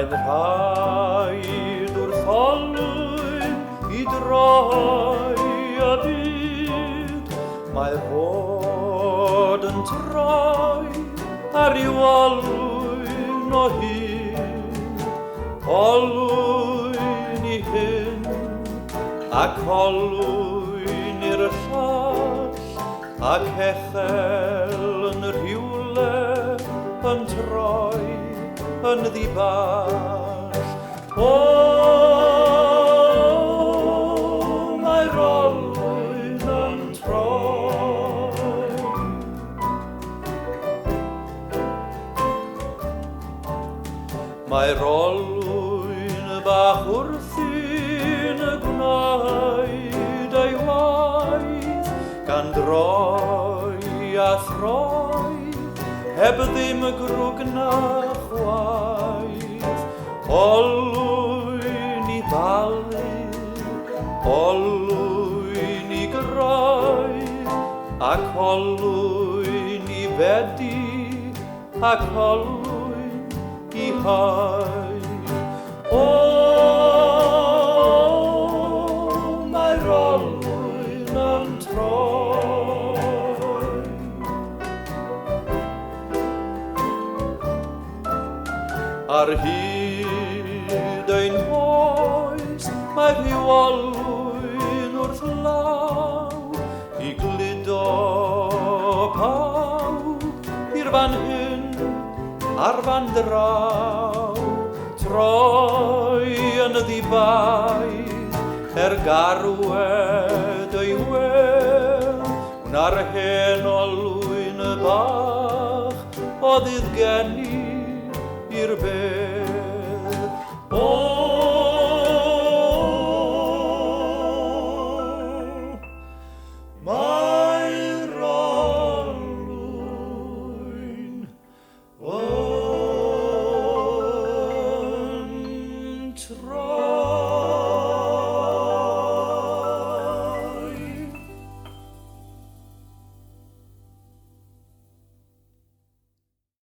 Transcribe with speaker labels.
Speaker 1: Mae'n rhaid wrth olwyn I droi y byd. Mae fod yn troi ar ryw olwyn o hyd. Olwyn I hyn ac olwyn i'r llall, ac echel yn rhywle yn troi yn ddiball. O, mae'r olwyn yn troi. Mae'r olwyn bach wrthi'n gwneud ei waith, gan droi a throi, heb ddim grwg na chwaith. Olwyn I balu, olwyn I groi, ac olwyn I fedi, ac olwyn I hau. O, mae'r olwyn yn troi. Ar hyd ein oes mae rhyw olwyn wrth law, I gludo pawb i'r fan hyn a'r fan draw. Troi yn ddibaith garwed ei wel, na'r hen olwyn bach o ddydd geni i'r bel.